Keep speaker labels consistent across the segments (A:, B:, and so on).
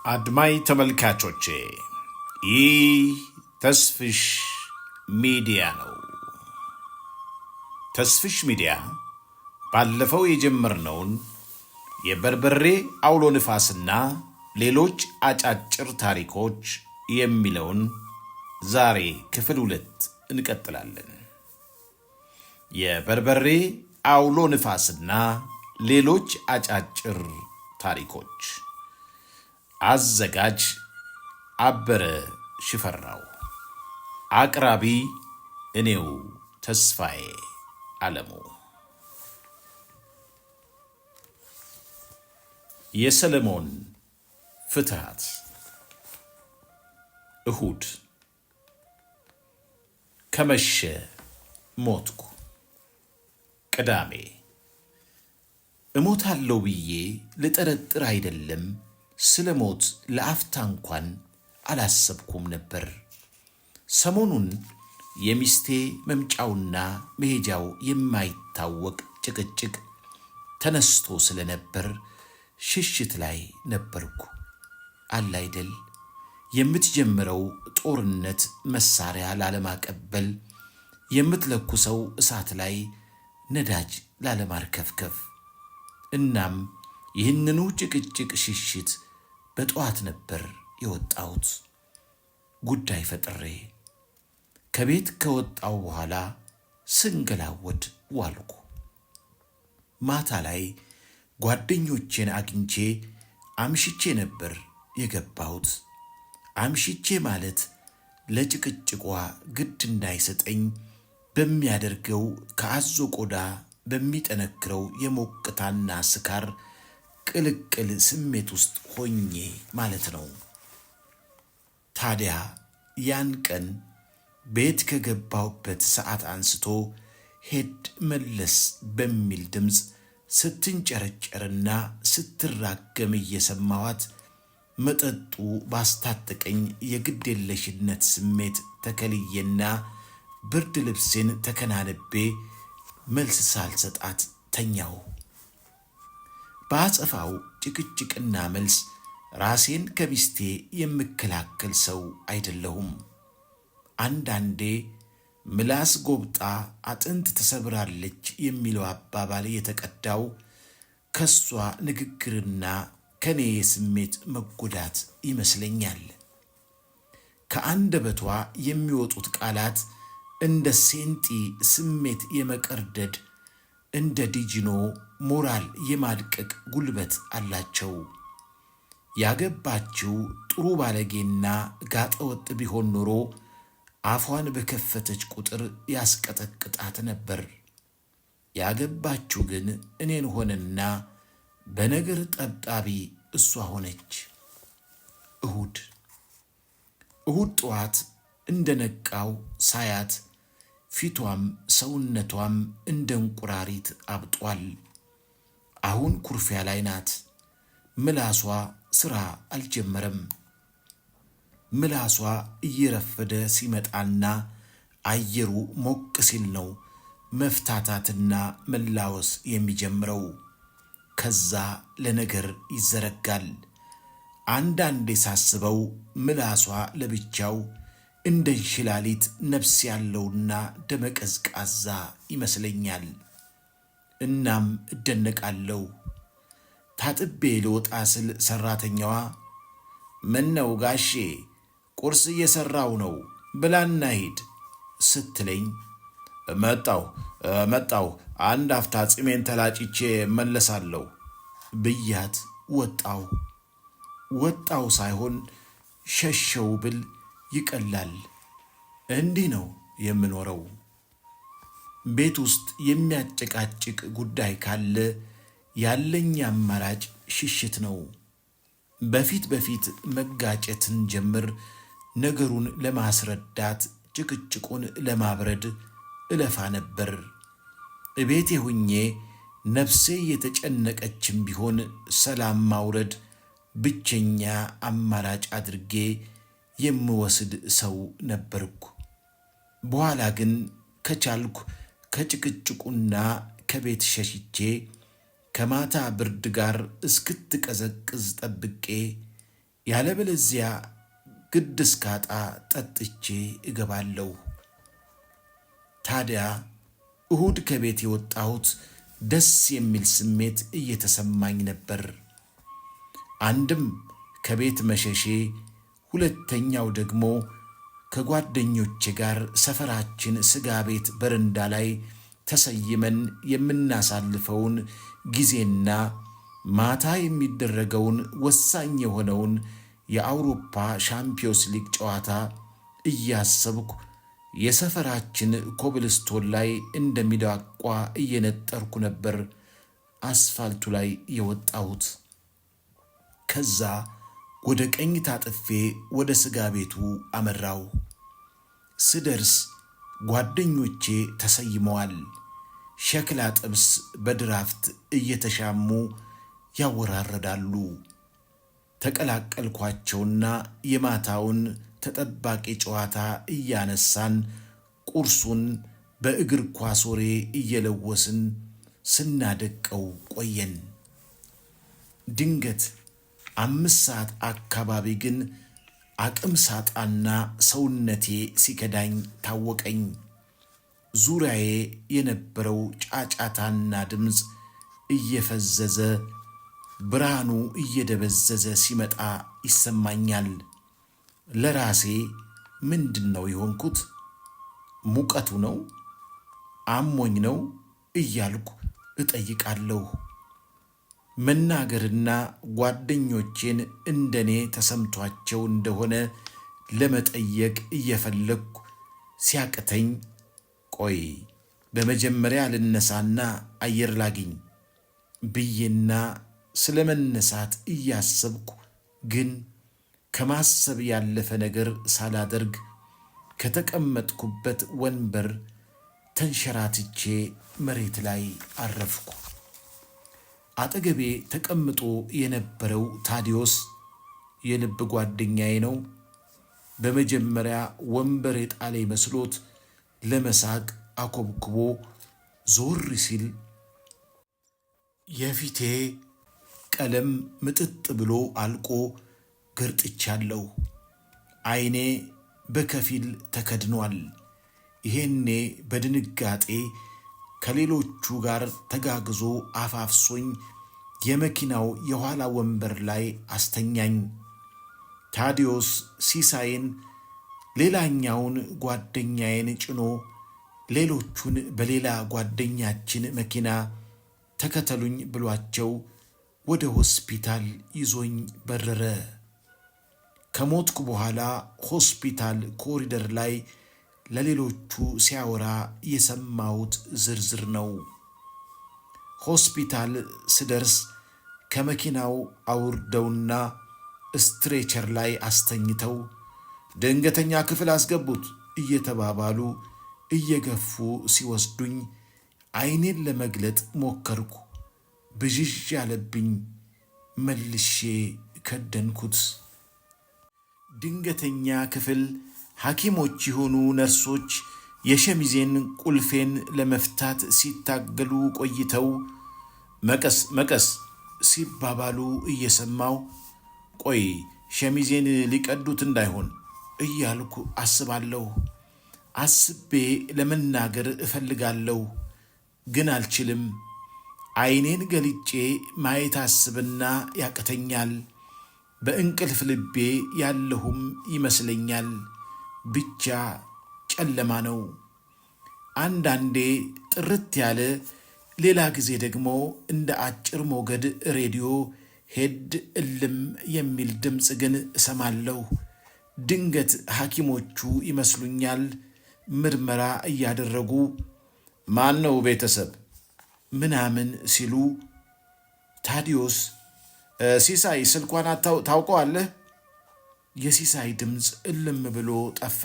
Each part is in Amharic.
A: አድማጭ ተመልካቾቼ ይህ ተስፍሽ ሚዲያ ነው። ተስፍሽ ሚዲያ ባለፈው የጀመርነውን የበርበሬ አውሎ ንፋስና ሌሎች አጫጭር ታሪኮች የሚለውን ዛሬ ክፍል 2 እንቀጥላለን። የበርበሬ አውሎ ንፋስና ሌሎች አጫጭር ታሪኮች አዘጋጅ አበረ ሽፈራው፣ አቅራቢ እኔው ተስፋዬ አለሙ። የሰለሞን ፍትሃት። እሁድ ከመሸ ሞትኩ። ቅዳሜ እሞታለሁ ብዬ ልጠረጥር አይደለም፣ ስለ ሞት ለአፍታ እንኳን አላሰብኩም ነበር። ሰሞኑን የሚስቴ መምጫውና መሄጃው የማይታወቅ ጭቅጭቅ ተነስቶ ስለነበር ሽሽት ላይ ነበርኩ። አላይደል የምትጀምረው ጦርነት መሳሪያ ላለማቀበል፣ የምትለኩሰው እሳት ላይ ነዳጅ ላለማርከፍከፍ። እናም ይህንኑ ጭቅጭቅ ሽሽት በጠዋት ነበር የወጣሁት። ጉዳይ ፈጥሬ ከቤት ከወጣው በኋላ ስንገላወድ ዋልኩ። ማታ ላይ ጓደኞቼን አግኝቼ አምሽቼ ነበር የገባሁት። አምሽቼ ማለት ለጭቅጭቋ ግድ እንዳይሰጠኝ በሚያደርገው ከአዞ ቆዳ በሚጠነክረው የሞቅታና ስካር ቅልቅል ስሜት ውስጥ ሆኜ ማለት ነው። ታዲያ ያን ቀን ቤት ከገባሁበት ሰዓት አንስቶ ሄድ መለስ በሚል ድምፅ ስትንጨረጨርና ስትራገም እየሰማኋት መጠጡ ባስታጠቀኝ የግዴለሽነት ስሜት ተከልዬና ብርድ ልብሴን ተከናንቤ መልስ ሳልሰጣት ተኛሁ። በአጸፋው ጭቅጭቅና መልስ ራሴን ከሚስቴ የምከላከል ሰው አይደለሁም። አንዳንዴ ምላስ ጎብጣ አጥንት ተሰብራለች የሚለው አባባል የተቀዳው ከሷ ንግግርና ከኔ የስሜት መጎዳት ይመስለኛል። ከአንደበቷ የሚወጡት ቃላት እንደ ሴንጢ ስሜት የመቀርደድ፣ እንደ ዲጅኖ ሞራል የማድቀቅ ጉልበት አላቸው። ያገባችው ጥሩ ባለጌና ጋጠወጥ ቢሆን ኖሮ አፏን በከፈተች ቁጥር ያስቀጠቅጣት ነበር። ያገባችው ግን እኔን ሆነና በነገር ጠብጣቢ እሷ ሆነች። እሁድ ጠዋት እንደነቃው ሳያት ፊቷም ሰውነቷም እንደ እንቁራሪት አብጧል። አሁን ኩርፊያ ላይ ናት። ምላሷ ስራ አልጀመረም። ምላሷ እየረፈደ ሲመጣና አየሩ ሞቅ ሲል ነው መፍታታትና መላወስ የሚጀምረው። ከዛ ለነገር ይዘረጋል። አንዳንዴ ሳስበው ምላሷ ለብቻው እንደ እንሽላሊት ነፍስ ያለውና ደመቀዝቃዛ ይመስለኛል። እናም እደነቃለሁ። ታጥቤ ልወጣ ስል ሰራተኛዋ ምነው ጋሼ ቁርስ እየሰራው ነው ብላና ሂድ ስትለኝ መጣው አንድ አፍታ ጺሜን ተላጭቼ መለሳለሁ ብያት ወጣው ሳይሆን ሸሸው ብል ይቀላል። እንዲህ ነው የምኖረው። ቤት ውስጥ የሚያጨቃጭቅ ጉዳይ ካለ ያለኝ አማራጭ ሽሽት ነው። በፊት መጋጨትን ጀምር ነገሩን ለማስረዳት ጭቅጭቁን ለማብረድ እለፋ ነበር። እቤቴ ሁኜ ነፍሴ የተጨነቀችም ቢሆን ሰላም ማውረድ ብቸኛ አማራጭ አድርጌ የምወስድ ሰው ነበርኩ። በኋላ ግን ከቻልኩ ከጭቅጭቁና ከቤት ሸሽቼ ከማታ ብርድ ጋር እስክትቀዘቅዝ ጠብቄ ያለበለዚያ ግድ እስካጣ ጠጥቼ እገባለሁ። ታዲያ እሁድ ከቤት የወጣሁት ደስ የሚል ስሜት እየተሰማኝ ነበር። አንድም ከቤት መሸሼ፣ ሁለተኛው ደግሞ ከጓደኞቼ ጋር ሰፈራችን ስጋ ቤት በረንዳ ላይ ተሰይመን የምናሳልፈውን ጊዜና ማታ የሚደረገውን ወሳኝ የሆነውን የአውሮፓ ሻምፒዮንስ ሊግ ጨዋታ እያሰብኩ የሰፈራችን ኮብልስቶን ላይ እንደሚዳቋ እየነጠርኩ ነበር አስፋልቱ ላይ የወጣሁት። ከዛ ወደ ቀኝ ታጥፌ ወደ ስጋ ቤቱ አመራው። ስደርስ ጓደኞቼ ተሰይመዋል። ሸክላ ጥብስ በድራፍት እየተሻሙ ያወራረዳሉ። ተቀላቀልኳቸውና የማታውን ተጠባቂ ጨዋታ እያነሳን ቁርሱን በእግር ኳስ ወሬ እየለወስን ስናደቀው ቆየን። ድንገት 5 ሰዓት አካባቢ ግን አቅም ሳጣና ሰውነቴ ሲከዳኝ ታወቀኝ። ዙሪያዬ የነበረው ጫጫታና ድምፅ እየፈዘዘ ብርሃኑ እየደበዘዘ ሲመጣ ይሰማኛል። ለራሴ ምንድን ነው የሆንኩት? ሙቀቱ ነው? አሞኝ ነው እያልኩ እጠይቃለሁ። መናገርና ጓደኞቼን እንደኔ ተሰምቷቸው እንደሆነ ለመጠየቅ እየፈለግኩ ሲያቅተኝ፣ ቆይ በመጀመሪያ ልነሳና አየር ላግኝ ብዬና ስለ መነሳት እያሰብኩ ግን ከማሰብ ያለፈ ነገር ሳላደርግ ከተቀመጥኩበት ወንበር ተንሸራትቼ መሬት ላይ አረፍኩ። አጠገቤ ተቀምጦ የነበረው ታዲዮስ የልብ ጓደኛዬ ነው። በመጀመሪያ ወንበር የጣለ መስሎት ለመሳቅ አኮብኩቦ ዞር ሲል የፊቴ ቀለም ምጥጥ ብሎ አልቆ ገርጥቻለሁ። ዓይኔ በከፊል ተከድኗል። ይሄኔ በድንጋጤ ከሌሎቹ ጋር ተጋግዞ አፋፍሶኝ የመኪናው የኋላ ወንበር ላይ አስተኛኝ። ታዲዮስ ሲሳይን ሌላኛውን ጓደኛዬን ጭኖ ሌሎቹን በሌላ ጓደኛችን መኪና ተከተሉኝ ብሏቸው ወደ ሆስፒታል ይዞኝ በረረ። ከሞትኩ በኋላ ሆስፒታል ኮሪደር ላይ ለሌሎቹ ሲያወራ የሰማሁት ዝርዝር ነው። ሆስፒታል ስደርስ ከመኪናው አውርደውና ስትሬቸር ላይ አስተኝተው ድንገተኛ ክፍል አስገቡት እየተባባሉ እየገፉ ሲወስዱኝ ዓይኔን ለመግለጥ ሞከርኩ። ብዥዥ ያለብኝ፣ መልሼ ከደንኩት። ድንገተኛ ክፍል ሐኪሞች የሆኑ ነርሶች የሸሚዜን ቁልፌን ለመፍታት ሲታገሉ ቆይተው መቀስ መቀስ ሲባባሉ እየሰማው ቆይ ሸሚዜን ሊቀዱት እንዳይሆን እያልኩ አስባለሁ። አስቤ ለመናገር እፈልጋለሁ፣ ግን አልችልም። ዓይኔን ገልጬ ማየት አስብና ያቅተኛል። በእንቅልፍ ልቤ ያለሁም ይመስለኛል። ብቻ ጨለማ ነው። አንዳንዴ ጥርት ያለ፣ ሌላ ጊዜ ደግሞ እንደ አጭር ሞገድ ሬዲዮ ሄድ እልም የሚል ድምፅ ግን እሰማለሁ። ድንገት ሐኪሞቹ ይመስሉኛል ምርመራ እያደረጉ ማን ነው ቤተሰብ ምናምን ሲሉ ታዲዮስ ሲሳይ ስልኳን ታውቀዋለህ? የሲሳይ ድምፅ እልም ብሎ ጠፋ።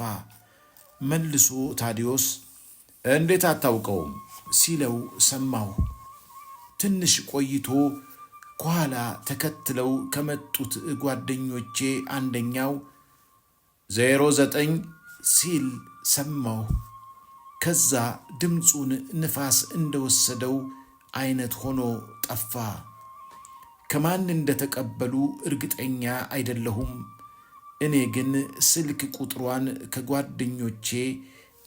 A: መልሶ ታዲዮስ እንዴት አታውቀውም ሲለው ሰማሁ። ትንሽ ቆይቶ ከኋላ ተከትለው ከመጡት ጓደኞቼ አንደኛው 09 ሲል ሰማሁ። ከዛ ድምፁን ንፋስ እንደወሰደው አይነት ሆኖ ጠፋ። ከማን እንደተቀበሉ እርግጠኛ አይደለሁም። እኔ ግን ስልክ ቁጥሯን ከጓደኞቼ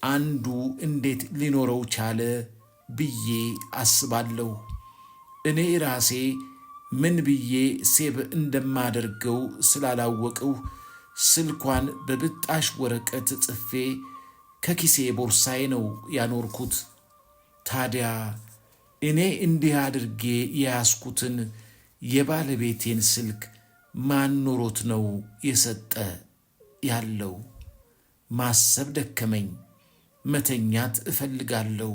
A: አንዱ እንዴት ሊኖረው ቻለ ብዬ አስባለሁ። እኔ ራሴ ምን ብዬ ሴቭ እንደማደርገው ስላላወቅሁ ስልኳን በብጣሽ ወረቀት ጽፌ ከኪሴ ቦርሳዬ ነው ያኖርኩት። ታዲያ እኔ እንዲህ አድርጌ የያዝኩትን የባለቤቴን ስልክ ማን ኖሮት ነው የሰጠ ያለው? ማሰብ ደከመኝ። መተኛት እፈልጋለሁ።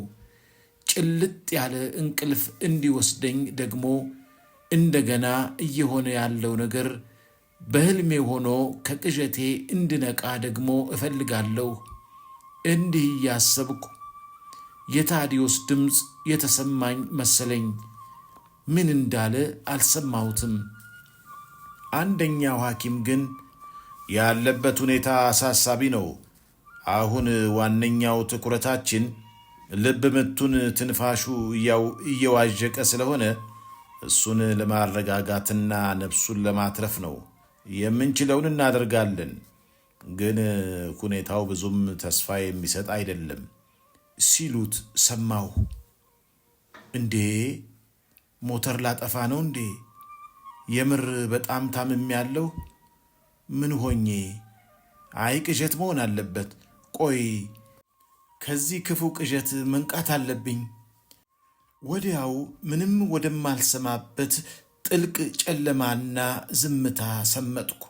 A: ጭልጥ ያለ እንቅልፍ እንዲወስደኝ ደግሞ እንደገና እየሆነ ያለው ነገር በሕልሜ ሆኖ ከቅዠቴ እንድነቃ ደግሞ እፈልጋለሁ። እንዲህ እያሰብኩ የታዲዮስ ድምፅ የተሰማኝ መሰለኝ። ምን እንዳለ አልሰማሁትም። አንደኛው ሐኪም ግን ያለበት ሁኔታ አሳሳቢ ነው። አሁን ዋነኛው ትኩረታችን ልብ ምቱን፣ ትንፋሹ እየዋዠቀ ስለሆነ እሱን ለማረጋጋትና ነፍሱን ለማትረፍ ነው። የምንችለውን እናደርጋለን፣ ግን ሁኔታው ብዙም ተስፋ የሚሰጥ አይደለም ሲሉት ሰማሁ። እንዴ ሞተር ላጠፋ ነው እንዴ? የምር በጣም ታምሜያለሁ። ምን ሆኜ? አይ ቅዠት መሆን አለበት። ቆይ ከዚህ ክፉ ቅዠት መንቃት አለብኝ። ወዲያው ምንም ወደማልሰማበት ጥልቅ ጨለማና ዝምታ ሰመጥኩ።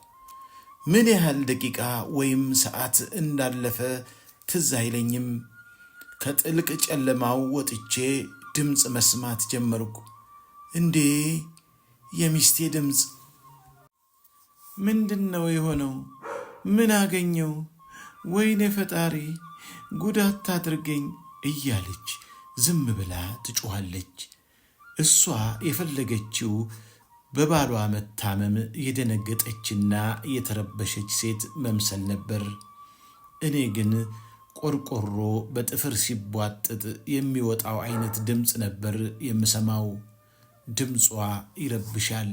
A: ምን ያህል ደቂቃ ወይም ሰዓት እንዳለፈ ትዝ አይለኝም። ከጥልቅ ጨለማው ወጥቼ ድምፅ መስማት ጀመርኩ። እንዴ የሚስቴ ድምፅ! ምንድን ነው የሆነው? ምን አገኘው? ወይኔ ፈጣሪ ጉዳት ታድርገኝ እያለች ዝም ብላ ትጮኻለች። እሷ የፈለገችው በባሏ መታመም የደነገጠችና የተረበሸች ሴት መምሰል ነበር። እኔ ግን ቆርቆሮ በጥፍር ሲቧጥጥ የሚወጣው አይነት ድምፅ ነበር የምሰማው። ድምጿ ይረብሻል።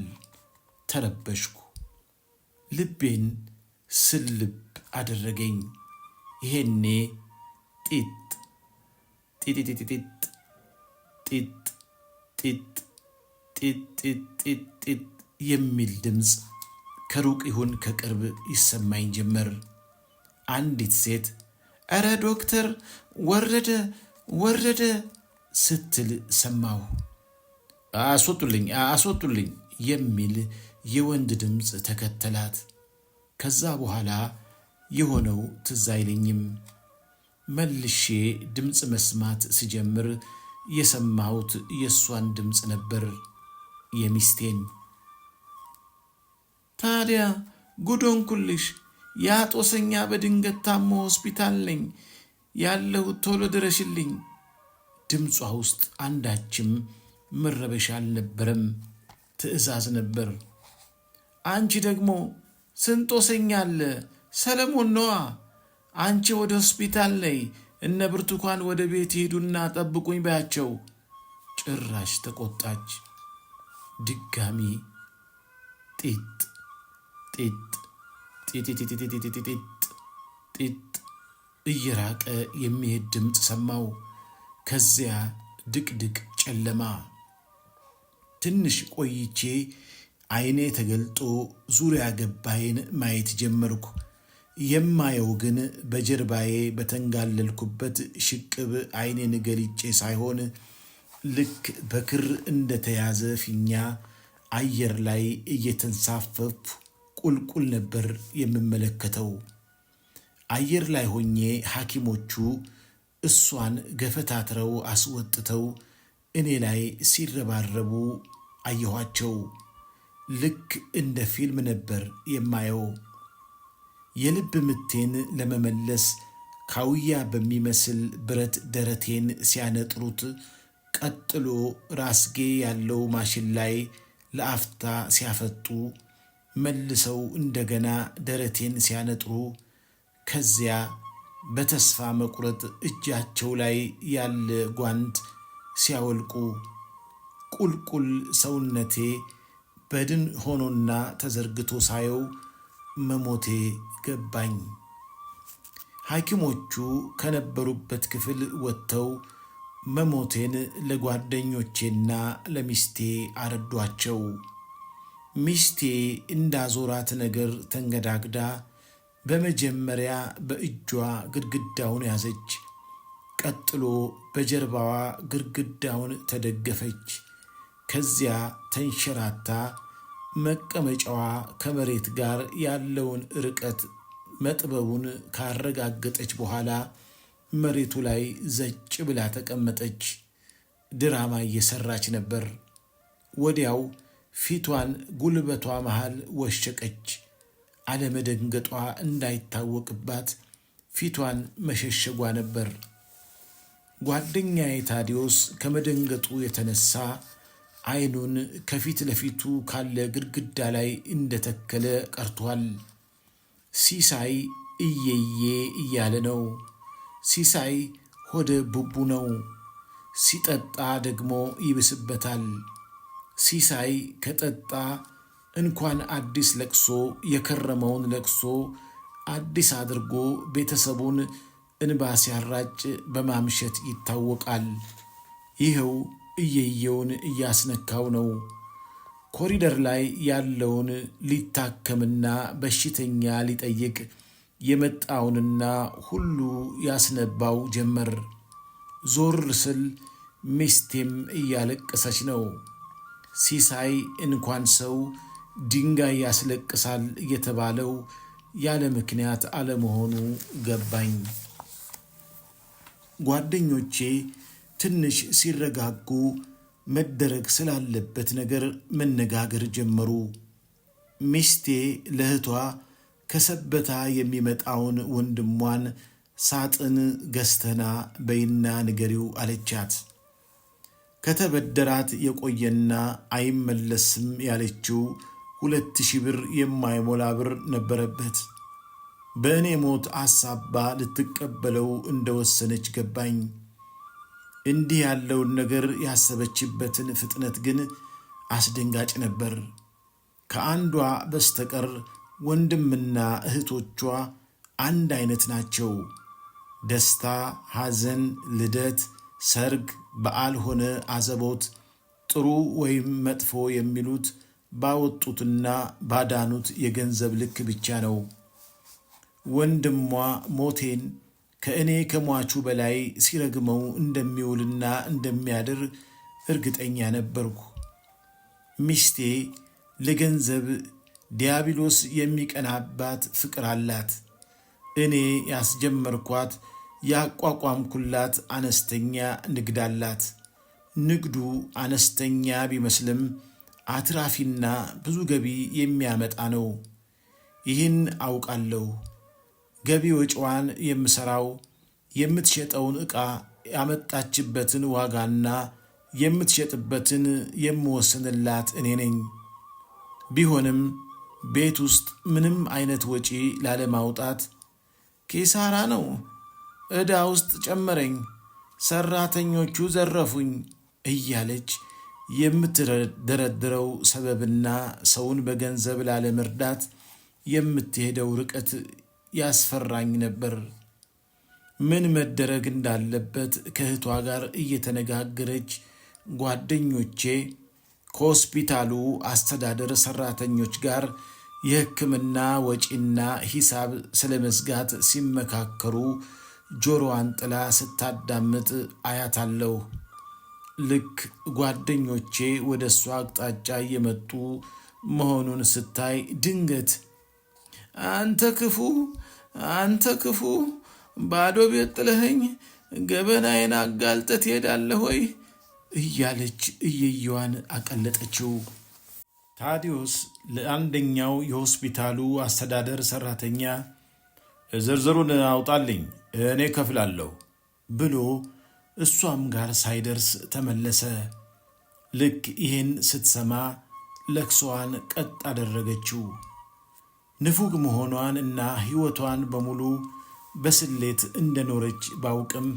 A: ተረበሽኩ። ልቤን ስልብ አደረገኝ። ይሄኔ ጢጥ ጢጢጢጢጥ ጢጥ ጢጥ ጢጥ ጢጥ ጢጥ የሚል ድምፅ ከሩቅ ይሁን ከቅርብ ይሰማኝ ጀመር። አንዲት ሴት እረ ዶክተር ወረደ ወረደ ስትል ሰማሁ። አስወጡልኝ አስወጡልኝ የሚል የወንድ ድምፅ ተከተላት። ከዛ በኋላ የሆነው ትዝ አይለኝም። መልሼ ድምፅ መስማት ስጀምር የሰማሁት የእሷን ድምፅ ነበር፣ የሚስቴን። ታዲያ ጉዶንኩልሽ፣ ያ ጦሰኛ በድንገት ታሞ ሆስፒታል ነኝ ያለሁት፣ ቶሎ ድረሽልኝ። ድምጿ ውስጥ አንዳችም መረበሻ አልነበረም፣ ትዕዛዝ ነበር። አንቺ ደግሞ ስንት ጦሰኛ አለ? ሰለሞን ነዋ። አንቺ ወደ ሆስፒታል ነይ፣ እነ ብርቱካን ወደ ቤት ሄዱና ጠብቁኝ ባያቸው። ጭራሽ ተቆጣች። ድጋሚ ጢጥ ጢጥ ጢጢጢጢጢጢጢጥ ጢጥ እየራቀ የሚሄድ ድምፅ ሰማው። ከዚያ ድቅድቅ ጨለማ። ትንሽ ቆይቼ ዓይኔ ተገልጦ ዙሪያ ገባዬን ማየት ጀመርኩ። የማየው ግን በጀርባዬ በተንጋለልኩበት ሽቅብ ዓይኔን ገልጬ ሳይሆን ልክ በክር እንደተያዘ ፊኛ አየር ላይ እየተንሳፈፉ ቁልቁል ነበር የምመለከተው። አየር ላይ ሆኜ ሐኪሞቹ እሷን ገፈታትረው አስወጥተው እኔ ላይ ሲረባረቡ አየኋቸው። ልክ እንደ ፊልም ነበር የማየው። የልብ ምቴን ለመመለስ ካውያ በሚመስል ብረት ደረቴን ሲያነጥሩት፣ ቀጥሎ ራስጌ ያለው ማሽን ላይ ለአፍታ ሲያፈጡ፣ መልሰው እንደገና ደረቴን ሲያነጥሩ፣ ከዚያ በተስፋ መቁረጥ እጃቸው ላይ ያለ ጓንት ሲያወልቁ፣ ቁልቁል ሰውነቴ በድን ሆኖና ተዘርግቶ ሳየው መሞቴ ገባኝ። ሐኪሞቹ ከነበሩበት ክፍል ወጥተው መሞቴን ለጓደኞቼና ለሚስቴ አረዷቸው። ሚስቴ እንዳዞራት ነገር ተንገዳግዳ በመጀመሪያ በእጇ ግድግዳውን ያዘች። ቀጥሎ በጀርባዋ ግድግዳውን ተደገፈች። ከዚያ ተንሸራታ መቀመጫዋ ከመሬት ጋር ያለውን ርቀት መጥበቡን ካረጋገጠች በኋላ መሬቱ ላይ ዘጭ ብላ ተቀመጠች። ድራማ እየሰራች ነበር። ወዲያው ፊቷን ጉልበቷ መሃል ወሸቀች። አለመደንገጧ እንዳይታወቅባት ፊቷን መሸሸጓ ነበር። ጓደኛዬ ታዲዮስ ከመደንገጡ የተነሳ ዓይኑን ከፊት ለፊቱ ካለ ግድግዳ ላይ እንደተከለ ቀርቷል። ሲሳይ እየዬ እያለ ነው። ሲሳይ ሆደ ቡቡ ነው። ሲጠጣ ደግሞ ይብስበታል። ሲሳይ ከጠጣ እንኳን አዲስ ለቅሶ የከረመውን ለቅሶ አዲስ አድርጎ ቤተሰቡን እንባ ሲያራጭ በማምሸት ይታወቃል። ይኸው እየየውን እያስነካው ነው። ኮሪደር ላይ ያለውን ሊታከምና በሽተኛ ሊጠይቅ የመጣውንና ሁሉ ያስነባው ጀመር። ዞር ስል ሚስቴም እያለቀሰች ነው። ሲሳይ እንኳን ሰው ድንጋይ ያስለቅሳል የተባለው ያለ ምክንያት አለመሆኑ ገባኝ። ጓደኞቼ ትንሽ ሲረጋጉ መደረግ ስላለበት ነገር መነጋገር ጀመሩ። ሚስቴ ለእህቷ ከሰበታ የሚመጣውን ወንድሟን ሳጥን ገዝተና በይና ንገሪው አለቻት። ከተበደራት የቆየና አይመለስም ያለችው 2000 ብር የማይሞላ ብር ነበረበት። በእኔ ሞት አሳባ ልትቀበለው እንደወሰነች ገባኝ። እንዲህ ያለውን ነገር ያሰበችበትን ፍጥነት ግን አስደንጋጭ ነበር። ከአንዷ በስተቀር ወንድምና እህቶቿ አንድ አይነት ናቸው። ደስታ፣ ሐዘን፣ ልደት፣ ሰርግ፣ በዓል ሆነ አዘቦት፣ ጥሩ ወይም መጥፎ የሚሉት ባወጡትና ባዳኑት የገንዘብ ልክ ብቻ ነው። ወንድሟ ሞቴን ከእኔ ከሟቹ በላይ ሲረግመው እንደሚውልና እንደሚያድር እርግጠኛ ነበርኩ። ሚስቴ ለገንዘብ ዲያብሎስ የሚቀናባት ፍቅር አላት። እኔ ያስጀመርኳት ያቋቋምኩላት አነስተኛ ንግድ አላት። ንግዱ አነስተኛ ቢመስልም አትራፊና ብዙ ገቢ የሚያመጣ ነው። ይህን አውቃለሁ። ገቢ ወጪዋን የምሰራው የምትሸጠውን ዕቃ ያመጣችበትን ዋጋና የምትሸጥበትን የምወስንላት እኔ ነኝ። ቢሆንም ቤት ውስጥ ምንም አይነት ወጪ ላለማውጣት ኪሳራ ነው፣ ዕዳ ውስጥ ጨመረኝ፣ ሰራተኞቹ ዘረፉኝ እያለች የምትደረድረው ሰበብና ሰውን በገንዘብ ላለመርዳት የምትሄደው ርቀት ያስፈራኝ ነበር። ምን መደረግ እንዳለበት ከእህቷ ጋር እየተነጋገረች ጓደኞቼ ከሆስፒታሉ አስተዳደር ሰራተኞች ጋር የሕክምና ወጪና ሂሳብ ስለመዝጋት ሲመካከሩ ጆሮዋን ጥላ ስታዳምጥ አያታለሁ። ልክ ጓደኞቼ ወደ እሷ አቅጣጫ እየመጡ መሆኑን ስታይ ድንገት አንተ ክፉ ባዶ ቤት ጥለኸኝ ገበናዬን አጋልጠህ ትሄዳለህ ወይ እያለች እየየዋን አቀለጠችው። ታዲዮስ ለአንደኛው የሆስፒታሉ አስተዳደር ሰራተኛ ዝርዝሩን አውጣልኝ እኔ ከፍላለሁ ብሎ እሷም ጋር ሳይደርስ ተመለሰ። ልክ ይህን ስትሰማ ለቅሶዋን ቀጥ አደረገችው። ንፉግ መሆኗን እና ሕይወቷን በሙሉ በስሌት እንደኖረች ባውቅም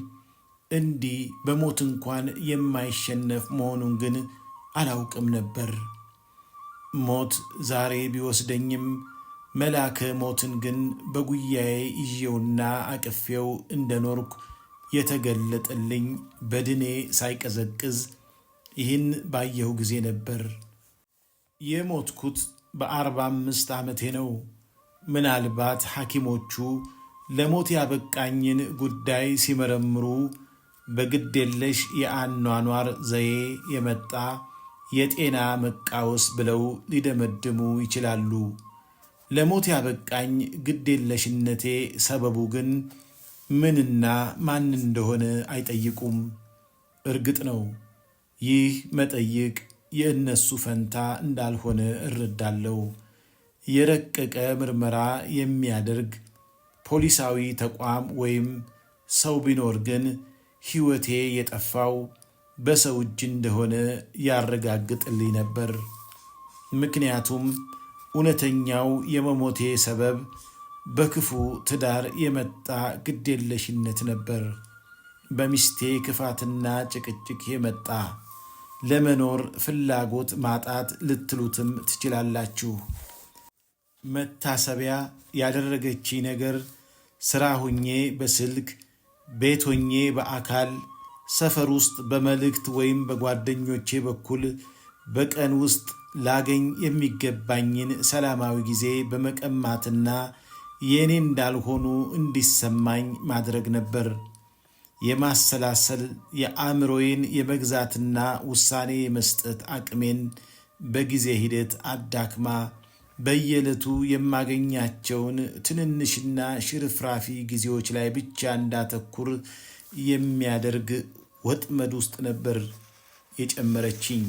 A: እንዲህ በሞት እንኳን የማይሸነፍ መሆኑን ግን አላውቅም ነበር። ሞት ዛሬ ቢወስደኝም መልአከ ሞትን ግን በጉያዬ ይዤውና አቅፌው እንደኖርኩ የተገለጠልኝ በድኔ ሳይቀዘቅዝ ይህን ባየሁ ጊዜ ነበር። የሞትኩት በ45 ዓመቴ ነው። ምናልባት ሐኪሞቹ ለሞት ያበቃኝን ጉዳይ ሲመረምሩ በግዴለሽ የአኗኗር ዘዬ የመጣ የጤና መቃወስ ብለው ሊደመድሙ ይችላሉ። ለሞት ያበቃኝ ግዴለሽነቴ ሰበቡ ግን ምንና ማን እንደሆነ አይጠይቁም። እርግጥ ነው ይህ መጠይቅ የእነሱ ፈንታ እንዳልሆነ እረዳለሁ። የረቀቀ ምርመራ የሚያደርግ ፖሊሳዊ ተቋም ወይም ሰው ቢኖር ግን ሕይወቴ የጠፋው በሰው እጅ እንደሆነ ያረጋግጥልኝ ነበር። ምክንያቱም እውነተኛው የመሞቴ ሰበብ በክፉ ትዳር የመጣ ግዴለሽነት ነበር። በሚስቴ ክፋትና ጭቅጭቅ የመጣ ለመኖር ፍላጎት ማጣት ልትሉትም ትችላላችሁ። መታሰቢያ ያደረገች ነገር ሥራ ሆኜ በስልክ ቤት ሆኜ በአካል ሰፈር ውስጥ በመልእክት ወይም በጓደኞቼ በኩል በቀን ውስጥ ላገኝ የሚገባኝን ሰላማዊ ጊዜ በመቀማትና የእኔ እንዳልሆኑ እንዲሰማኝ ማድረግ ነበር። የማሰላሰል የአእምሮዬን የመግዛትና ውሳኔ የመስጠት አቅሜን በጊዜ ሂደት አዳክማ በየዕለቱ የማገኛቸውን ትንንሽና ሽርፍራፊ ጊዜዎች ላይ ብቻ እንዳተኩር የሚያደርግ ወጥመድ ውስጥ ነበር የጨመረችኝ።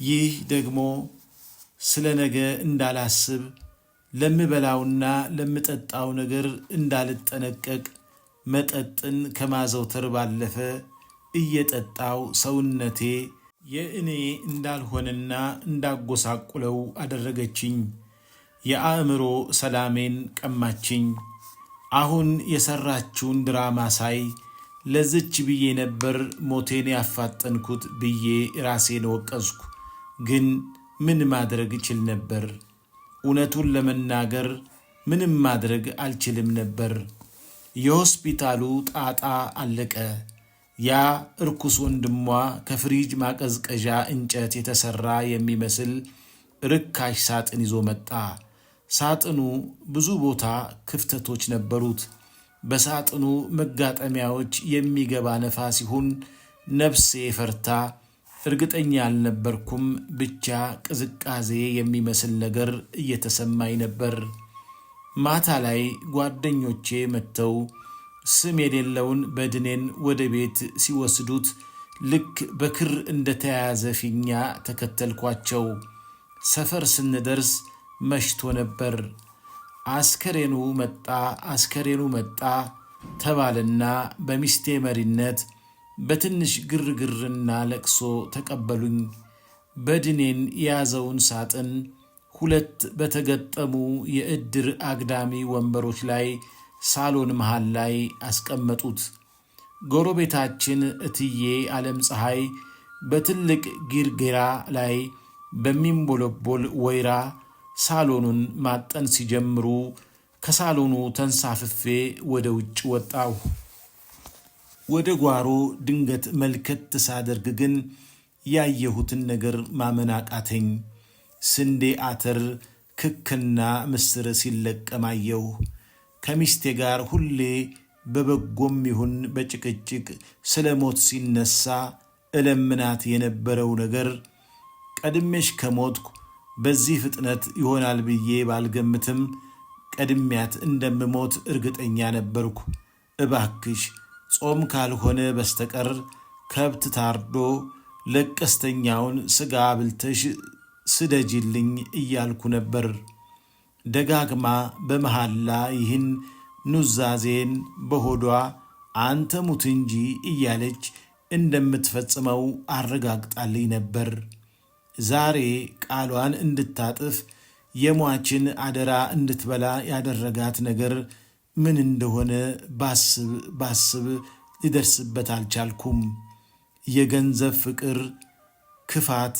A: ይህ ደግሞ ስለ ነገ እንዳላስብ፣ ለምበላውና ለምጠጣው ነገር እንዳልጠነቀቅ፣ መጠጥን ከማዘውተር ባለፈ እየጠጣው ሰውነቴ የእኔ እንዳልሆነና እንዳጎሳቁለው አደረገችኝ። የአእምሮ ሰላሜን ቀማችኝ። አሁን የሠራችውን ድራማ ሳይ ለዝች ብዬ ነበር ሞቴን ያፋጠንኩት ብዬ ራሴን ወቀስኩ። ግን ምን ማድረግ እችል ነበር? እውነቱን ለመናገር ምንም ማድረግ አልችልም ነበር። የሆስፒታሉ ጣጣ አለቀ። ያ እርኩስ ወንድሟ ከፍሪጅ ማቀዝቀዣ እንጨት የተሠራ የሚመስል ርካሽ ሳጥን ይዞ መጣ። ሳጥኑ ብዙ ቦታ ክፍተቶች ነበሩት። በሳጥኑ መጋጠሚያዎች የሚገባ ነፋስ ይሁን ነፍሴ ፈርታ እርግጠኛ አልነበርኩም። ብቻ ቅዝቃዜ የሚመስል ነገር እየተሰማኝ ነበር። ማታ ላይ ጓደኞቼ መጥተው ስም የሌለውን በድኔን ወደ ቤት ሲወስዱት ልክ በክር እንደተያያዘ ፊኛ ተከተልኳቸው። ሰፈር ስንደርስ መሽቶ ነበር። አስከሬኑ መጣ ተባለና በሚስቴ መሪነት በትንሽ ግርግርና ለቅሶ ተቀበሉኝ። በድኔን የያዘውን ሳጥን ሁለት በተገጠሙ የዕድር አግዳሚ ወንበሮች ላይ ሳሎን መሃል ላይ አስቀመጡት። ጎረቤታችን እትዬ ዓለም ፀሐይ በትልቅ ጊርጌራ ላይ በሚንቦለቦል ወይራ ሳሎኑን ማጠን ሲጀምሩ ከሳሎኑ ተንሳፍፌ ወደ ውጭ ወጣሁ። ወደ ጓሮ ድንገት መልከት ሳደርግ ግን ያየሁትን ነገር ማመን አቃተኝ። ስንዴ፣ አተር፣ ክክና ምስር ሲለቀም አየሁ። ከሚስቴ ጋር ሁሌ በበጎም ይሁን በጭቅጭቅ ስለ ሞት ሲነሳ እለምናት የነበረው ነገር ቀድሜሽ ከሞትኩ በዚህ ፍጥነት ይሆናል ብዬ ባልገምትም ቀድሚያት እንደምሞት እርግጠኛ ነበርኩ። እባክሽ ጾም ካልሆነ በስተቀር ከብት ታርዶ ለቀስተኛውን ሥጋ ብልተሽ ስደጅልኝ እያልኩ ነበር። ደጋግማ በመሐላ ይህን ኑዛዜን በሆዷ አንተ ሙት እንጂ እያለች እንደምትፈጽመው አረጋግጣልኝ ነበር። ዛሬ ቃሏን እንድታጥፍ የሟችን አደራ እንድትበላ ያደረጋት ነገር ምን እንደሆነ ባስብ ሊደርስበት አልቻልኩም። የገንዘብ ፍቅር፣ ክፋት፣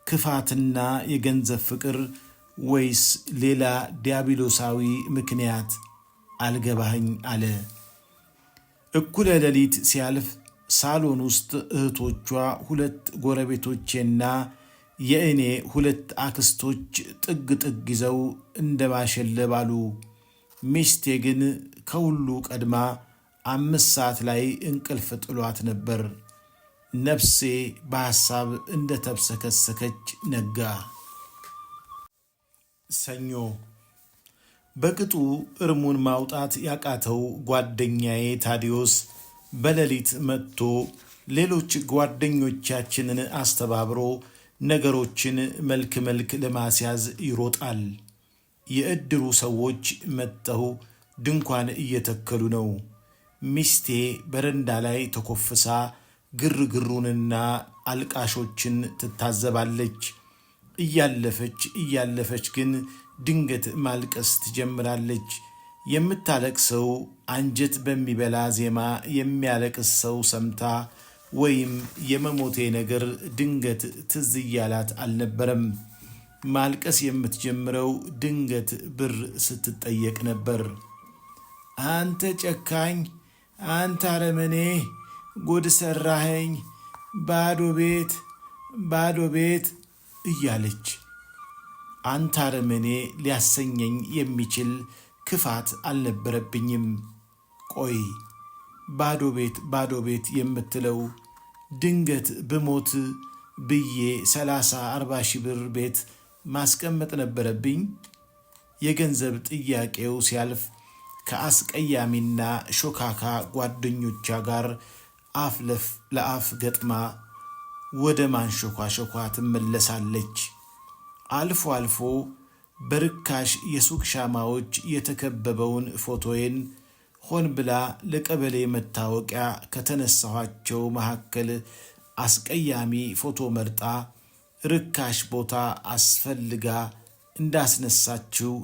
A: ክፋትና የገንዘብ ፍቅር ወይስ ሌላ ዲያብሎሳዊ ምክንያት አልገባኝ አለ። እኩለ ሌሊት ሲያልፍ ሳሎን ውስጥ እህቶቿ 2 ጎረቤቶቼና የእኔ 2 አክስቶች ጥግ ጥግ ይዘው እንደ ማሸለብ አሉ። ሚስቴ ግን ከሁሉ ቀድማ 5 ሰዓት ላይ እንቅልፍ ጥሏት ነበር። ነፍሴ በሐሳብ እንደ ተብሰከሰከች ነጋ። ሰኞ በቅጡ እርሙን ማውጣት ያቃተው ጓደኛዬ ታዲዮስ በሌሊት መጥቶ ሌሎች ጓደኞቻችንን አስተባብሮ ነገሮችን መልክ ለማስያዝ ይሮጣል። የእድሩ ሰዎች መጥተው ድንኳን እየተከሉ ነው። ሚስቴ በረንዳ ላይ ተኮፍሳ ግርግሩንና አልቃሾችን ትታዘባለች። እያለፈች ግን ድንገት ማልቀስ ትጀምራለች። የምታለቅሰው አንጀት በሚበላ ዜማ የሚያለቅስ ሰው ሰምታ ወይም የመሞቴ ነገር ድንገት ትዝ እያላት አልነበረም። ማልቀስ የምትጀምረው ድንገት ብር ስትጠየቅ ነበር። አንተ ጨካኝ፣ አንተ አረመኔ፣ ጉድ ሰራኸኝ፣ ባዶ ቤት እያለች። አንተ አረመኔ ሊያሰኘኝ የሚችል ክፋት አልነበረብኝም። ቆይ ባዶ ቤት የምትለው ድንገት ብሞት ብዬ 30-40 ሺህ ብር ቤት ማስቀመጥ ነበረብኝ? የገንዘብ ጥያቄው ሲያልፍ ከአስቀያሚና ሾካካ ጓደኞቿ ጋር አፍ ለአፍ ገጥማ ወደ ማንሾኳሾኳ ትመለሳለች። አልፎ አልፎ በርካሽ የሱቅ ሻማዎች የተከበበውን ፎቶዬን ሆን ብላ ለቀበሌ መታወቂያ ከተነሳኋቸው መካከል አስቀያሚ ፎቶ መርጣ ርካሽ ቦታ አስፈልጋ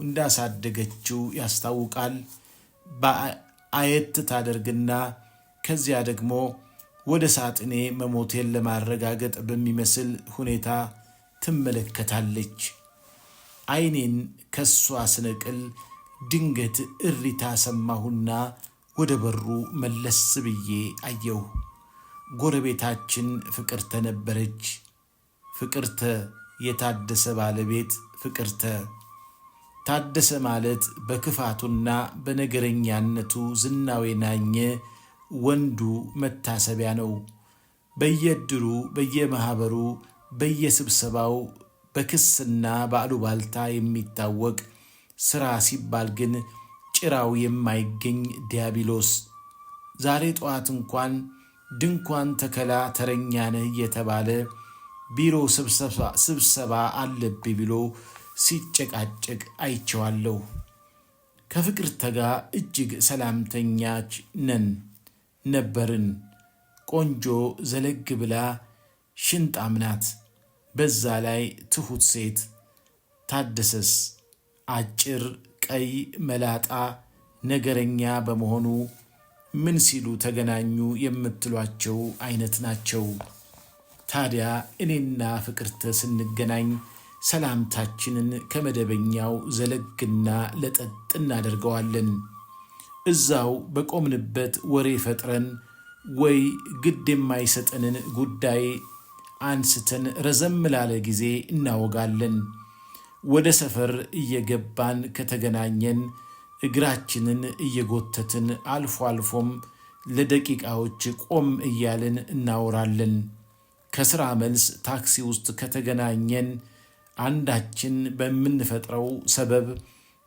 A: እንዳሳደገችው ያስታውቃል። በአየት ታደርግና ከዚያ ደግሞ ወደ ሳጥኔ መሞቴን ለማረጋገጥ በሚመስል ሁኔታ ትመለከታለች። ዓይኔን ከሷ ስነቅል ድንገት እሪታ ሰማሁና ወደ በሩ መለስ ብዬ አየሁ። ጎረቤታችን ፍቅርተ ነበረች። ፍቅርተ የታደሰ ባለቤት ፍቅርተ። ታደሰ ማለት በክፋቱና በነገረኛነቱ ዝናው የናኘ ወንዱ መታሰቢያ ነው። በየእድሩ፣ በየማኅበሩ፣ በየስብሰባው በክስና በአሉባልታ የሚታወቅ ሥራ ሲባል ግን ጭራው የማይገኝ ዲያብሎስ። ዛሬ ጠዋት እንኳን ድንኳን ተከላ ተረኛ ነህ እየተባለ ቢሮ ስብሰባ አለብኝ ብሎ ሲጨቃጨቅ አይቼዋለሁ። ከፍቅርተ ጋር እጅግ ሰላምተኛች ነበርን። ቆንጆ ዘለግ ብላ ሽንጣም ናት። በዛ ላይ ትሁት ሴት። ታደሰስ አጭር፣ ቀይ፣ መላጣ፣ ነገረኛ በመሆኑ ምን ሲሉ ተገናኙ የምትሏቸው አይነት ናቸው። ታዲያ እኔና ፍቅርተ ስንገናኝ ሰላምታችንን ከመደበኛው ዘለግና ለጠጥ እናደርገዋለን። እዛው በቆምንበት ወሬ ፈጥረን ወይ ግድ የማይሰጠንን ጉዳይ አንስተን ረዘም ላለ ጊዜ እናወጋለን። ወደ ሰፈር እየገባን ከተገናኘን እግራችንን እየጎተትን አልፎ አልፎም ለደቂቃዎች ቆም እያልን እናወራለን። ከሥራ መልስ ታክሲ ውስጥ ከተገናኘን አንዳችን በምንፈጥረው ሰበብ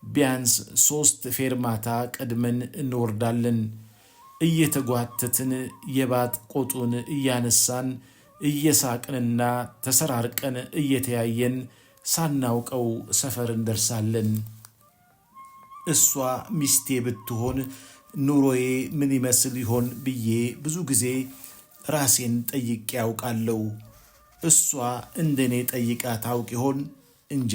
A: ቢያንስ 3 ፌርማታ ቀድመን እንወርዳለን። እየተጓተትን የባጥ ቆጡን እያነሳን እየሳቅንና ተሰራርቀን እየተያየን ሳናውቀው ሰፈር እንደርሳለን። እሷ ሚስቴ ብትሆን ኑሮዬ ምን ይመስል ይሆን ብዬ ብዙ ጊዜ ራሴን ጠይቄ ያውቃለሁ። እሷ እንደኔ ጠይቃ ታውቅ ይሆን? እንጃ።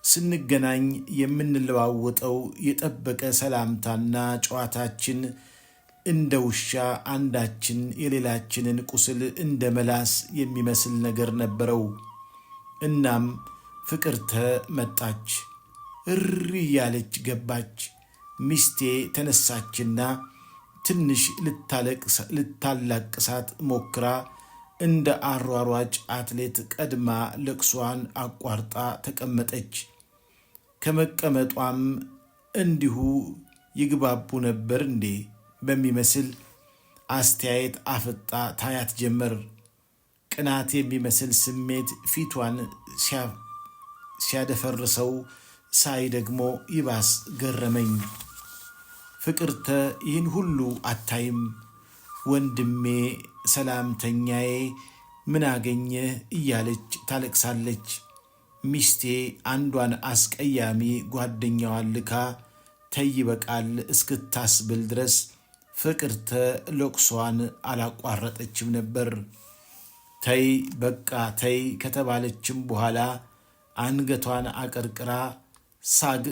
A: ስንገናኝ የምንለዋወጠው የጠበቀ ሰላምታና ጨዋታችን እንደ ውሻ አንዳችን የሌላችንን ቁስል እንደ መላስ የሚመስል ነገር ነበረው። እናም ፍቅርተ መጣች። እሪ እያለች ገባች። ሚስቴ ተነሳችና ትንሽ ልታላቅሳት ሞክራ እንደ አሯሯጭ አትሌት ቀድማ ለቅሷን አቋርጣ ተቀመጠች። ከመቀመጧም እንዲሁ ይግባቡ ነበር እንዴ በሚመስል አስተያየት አፍጣ ታያት ጀመር። ቅናት የሚመስል ስሜት ፊቷን ሲያደፈርሰው ሳይ ደግሞ ይባስ ገረመኝ። ፍቅርተ ይህን ሁሉ አታይም። ወንድሜ ሰላምተኛዬ ምን አገኘህ እያለች ታለቅሳለች። ሚስቴ አንዷን አስቀያሚ ጓደኛዋን ልካ ተይ በቃል እስክታስብል ድረስ ፍቅርተ ለቅሷን አላቋረጠችም ነበር። ተይ በቃ ተይ ከተባለችም በኋላ አንገቷን አቀርቅራ ሳግ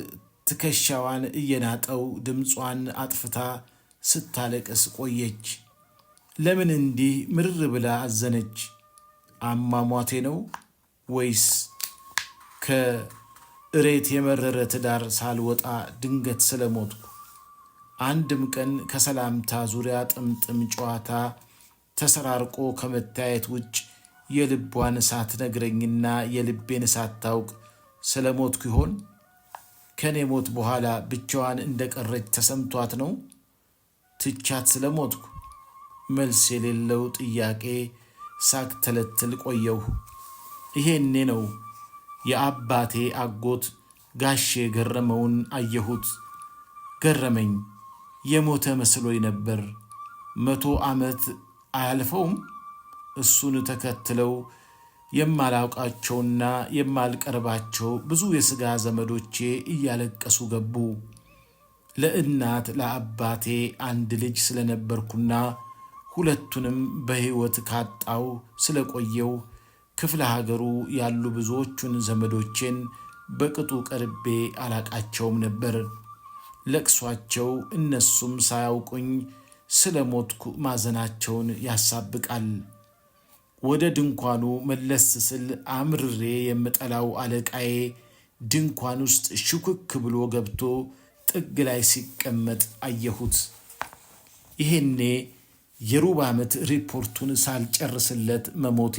A: ትከሻዋን እየናጠው ድምጿን አጥፍታ ስታለቅስ ቆየች። ለምን እንዲህ ምርር ብላ አዘነች? አሟሟቴ ነው ወይስ ከእሬት የመረረ ትዳር ሳልወጣ ድንገት ስለሞትኩ? አንድም ቀን ከሰላምታ ዙሪያ ጥምጥም ጨዋታ ተሰራርቆ ከመታየት ውጭ የልቧን ሳትነግረኝና የልቤን ሳታውቅ ስለሞትኩ ይሆን? ከኔ ሞት በኋላ ብቻዋን እንደቀረች ተሰምቷት ነው ትቻት ስለሞትኩ? መልስ የሌለው ጥያቄ ሳቅ ተለትል ቆየሁ። ይሄኔ ነው የአባቴ አጎት ጋሼ ገረመውን አየሁት። ገረመኝ። የሞተ መስሎኝ ነበር። 100 ዓመት አያልፈውም? እሱን ተከትለው የማላውቃቸውና የማልቀርባቸው ብዙ የሥጋ ዘመዶቼ እያለቀሱ ገቡ። ለእናት ለአባቴ አንድ ልጅ ስለነበርኩና ሁለቱንም በሕይወት ካጣው ስለቆየው ክፍለ ሀገሩ ያሉ ብዙዎቹን ዘመዶቼን በቅጡ ቀርቤ አላቃቸውም ነበር። ለቅሷቸው እነሱም ሳያውቁኝ ስለ ሞትኩ ማዘናቸውን ያሳብቃል። ወደ ድንኳኑ መለስ ስል አምርሬ የምጠላው አለቃዬ ድንኳን ውስጥ ሽኩክ ብሎ ገብቶ ጥግ ላይ ሲቀመጥ አየሁት። ይሄኔ የሩብ ዓመት ሪፖርቱን ሳልጨርስለት መሞቴ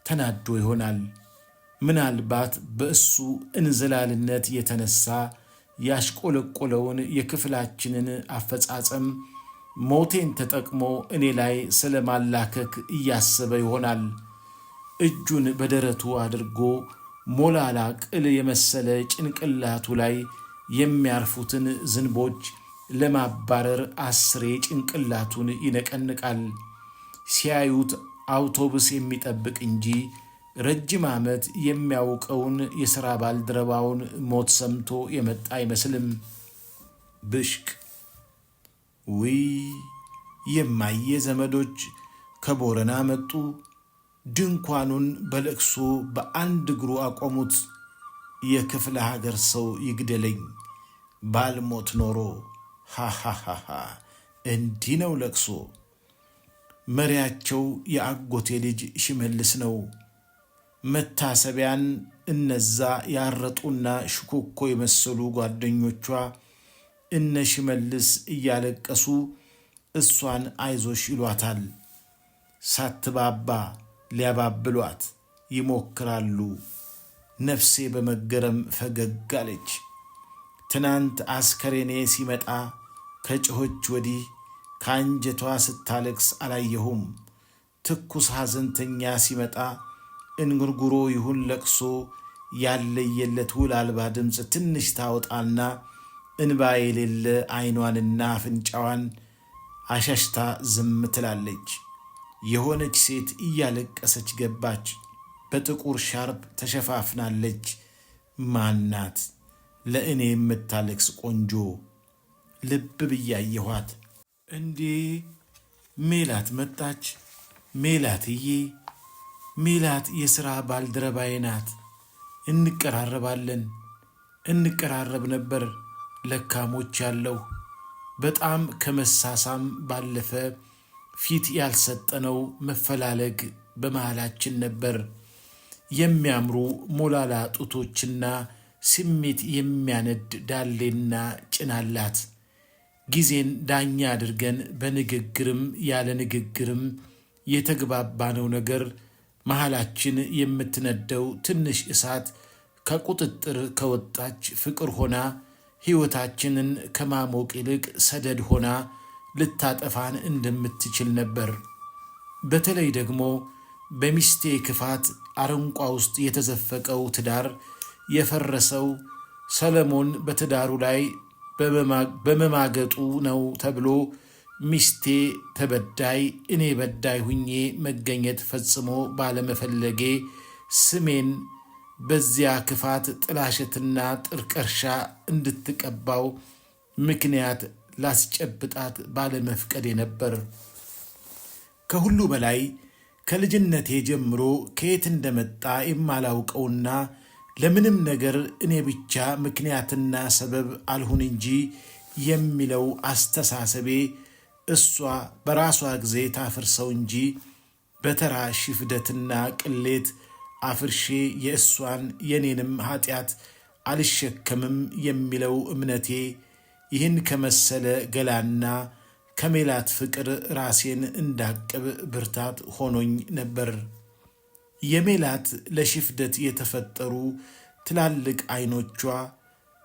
A: ተናዶ ይሆናል። ምናልባት በእሱ እንዝላልነት የተነሳ ያሽቆለቆለውን የክፍላችንን አፈጻጸም ሞቴን ተጠቅሞ እኔ ላይ ስለማላከክ እያሰበ ይሆናል። እጁን በደረቱ አድርጎ ሞላላ ቅል የመሰለ ጭንቅላቱ ላይ የሚያርፉትን ዝንቦች ለማባረር 10 ጭንቅላቱን ይነቀንቃል። ሲያዩት አውቶቡስ የሚጠብቅ እንጂ ረጅም ዓመት የሚያውቀውን የሥራ ባልደረባውን ሞት ሰምቶ የመጣ አይመስልም። ብሽቅ ውይ! የማየ ዘመዶች ከቦረና መጡ። ድንኳኑን በለቅሶ በአንድ እግሩ አቆሙት። የክፍለ ሀገር ሰው ይግደለኝ ባልሞት ኖሮ። ሃሃሃ! እንዲህ ነው ለቅሶ። መሪያቸው የአጎቴ ልጅ ሽመልስ ነው። መታሰቢያን እነዛ ያረጡና ሽኮኮ የመሰሉ ጓደኞቿ እነ ሽመልስ እያለቀሱ እሷን አይዞሽ ይሏታል። ሳትባባ ሊያባብሏት ይሞክራሉ። ነፍሴ በመገረም ፈገግ አለች። ትናንት አስከሬኔ ሲመጣ ከጮኸች ወዲህ ከአንጀቷ ስታለቅስ አላየሁም። ትኩስ ሐዘንተኛ ሲመጣ እንጉርጉሮ ይሁን ለቅሶ ያለየለት ውል አልባ ድምፅ ትንሽ ታወጣና እንባ የሌለ ዓይኗንና አፍንጫዋን አሻሽታ ዝም ትላለች። የሆነች ሴት እያለቀሰች ገባች። በጥቁር ሻርፕ ተሸፋፍናለች። ማናት? ለእኔ የምታለቅስ ቆንጆ። ልብ ብያየኋት። እንዴ ሜላት መጣች። ሜላትዬ! ሜላት የሥራ ባልደረባዬ ናት። እንቀራረብ ነበር ለካሞች ያለው በጣም ከመሳሳም ባለፈ ፊት ያልሰጠነው መፈላለግ በመሃላችን ነበር። የሚያምሩ ሞላላ ጡቶችና ስሜት የሚያነድ ዳሌና ጭን አላት። ጊዜን ዳኛ አድርገን በንግግርም ያለ ንግግርም የተግባባነው ነገር መሃላችን የምትነደው ትንሽ እሳት ከቁጥጥር ከወጣች ፍቅር ሆና ሕይወታችንን ከማሞቅ ይልቅ ሰደድ ሆና ልታጠፋን እንደምትችል ነበር። በተለይ ደግሞ በሚስቴ ክፋት አረንቋ ውስጥ የተዘፈቀው ትዳር የፈረሰው ሰለሞን በትዳሩ ላይ በመማገጡ ነው ተብሎ ሚስቴ ተበዳይ እኔ በዳይ ሁኜ መገኘት ፈጽሞ ባለመፈለጌ ስሜን በዚያ ክፋት ጥላሸትና ጥርቀርሻ እንድትቀባው ምክንያት ላስጨብጣት ባለመፍቀዴ ነበር። ከሁሉ በላይ ከልጅነቴ ጀምሮ ከየት እንደመጣ የማላውቀውና ለምንም ነገር እኔ ብቻ ምክንያትና ሰበብ አልሁን እንጂ የሚለው አስተሳሰቤ እሷ በራሷ ጊዜ ታፍርሰው እንጂ በተራ ሽፍደትና ቅሌት አፍርሼ የእሷን የኔንም ኃጢአት አልሸከምም የሚለው እምነቴ ይህን ከመሰለ ገላና ከሜላት ፍቅር ራሴን እንዳቅብ ብርታት ሆኖኝ ነበር። የሜላት ለሽፍደት የተፈጠሩ ትላልቅ ዓይኖቿ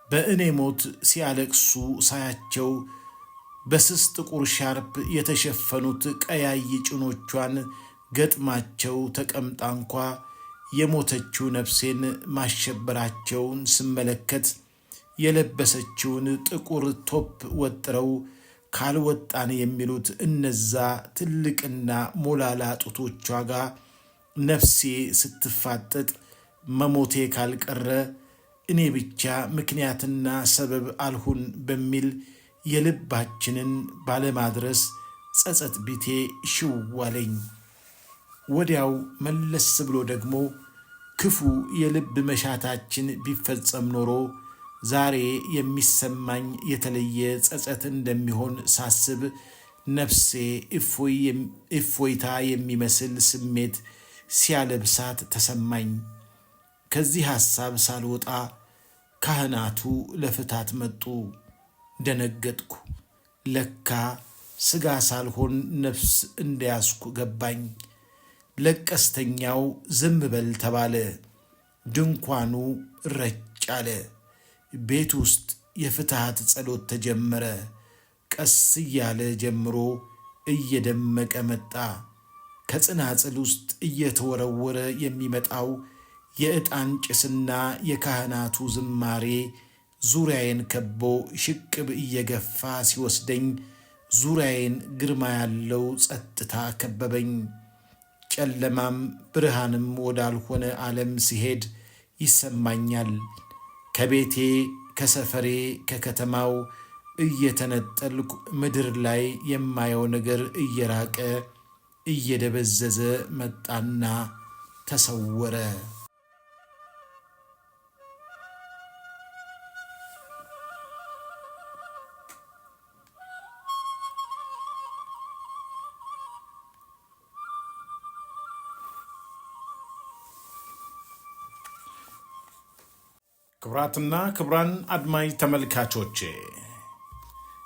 A: በእኔ ሞት ሲያለቅሱ ሳያቸው በስስ ጥቁር ሻርፕ የተሸፈኑት ቀያይ ጭኖቿን ገጥማቸው ተቀምጣ እንኳ የሞተችው ነፍሴን ማሸበራቸውን ስመለከት የለበሰችውን ጥቁር ቶፕ ወጥረው ካልወጣን የሚሉት እነዛ ትልቅና ሞላላ ጡቶቿ ጋር ነፍሴ ስትፋጠጥ መሞቴ ካልቀረ እኔ ብቻ ምክንያትና ሰበብ አልሁን በሚል የልባችንን ባለማድረስ ጸጸት ቢቴ ሽዋለኝ። ወዲያው መለስ ብሎ ደግሞ ክፉ የልብ መሻታችን ቢፈጸም ኖሮ ዛሬ የሚሰማኝ የተለየ ጸጸት እንደሚሆን ሳስብ ነፍሴ እፎይታ የሚመስል ስሜት ሲያለብሳት ተሰማኝ። ከዚህ ሐሳብ ሳልወጣ ካህናቱ ለፍታት መጡ። ደነገጥኩ። ለካ ሥጋ ሳልሆን ነፍስ እንደያዝኩ ገባኝ። ለቀስተኛው ዝም በል ተባለ። ድንኳኑ ረጭ አለ። ቤት ውስጥ የፍትሐት ጸሎት ተጀመረ። ቀስ እያለ ጀምሮ እየደመቀ መጣ። ከጽናጽል ውስጥ እየተወረወረ የሚመጣው የዕጣን ጭስና የካህናቱ ዝማሬ ዙሪያዬን ከቦ ሽቅብ እየገፋ ሲወስደኝ ዙሪያዬን ግርማ ያለው ጸጥታ ከበበኝ። ጨለማም ብርሃንም ወዳልሆነ ዓለም ሲሄድ ይሰማኛል። ከቤቴ፣ ከሰፈሬ፣ ከከተማው እየተነጠልኩ ምድር ላይ የማየው ነገር እየራቀ እየደበዘዘ መጣና ተሰወረ። ክቡራትና ክቡራን አድማጭ ተመልካቾቼ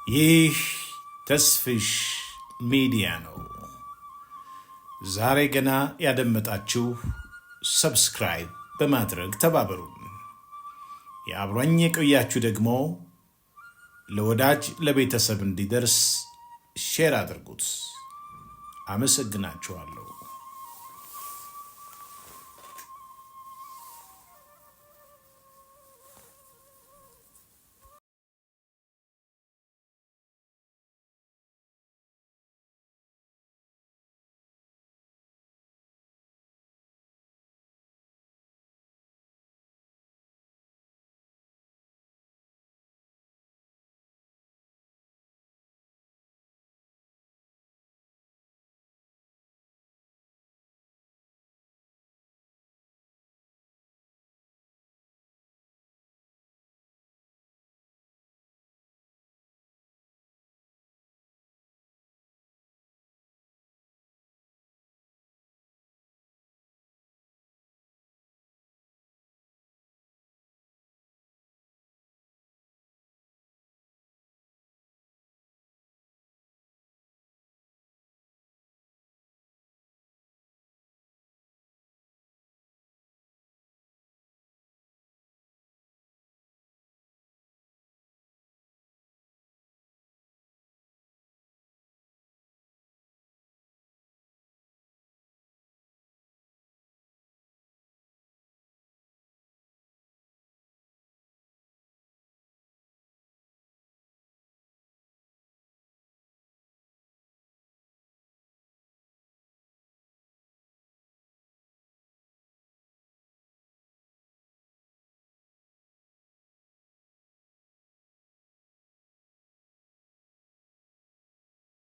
A: ይህ ተስፍሽ ሚዲያ ነው። ዛሬ ገና ያደመጣችሁ ሰብስክራይብ በማድረግ ተባበሩን። የአብሮኝ የቆያችሁ ደግሞ ለወዳጅ ለቤተሰብ እንዲደርስ ሼር አድርጉት። አመሰግናችኋለሁ።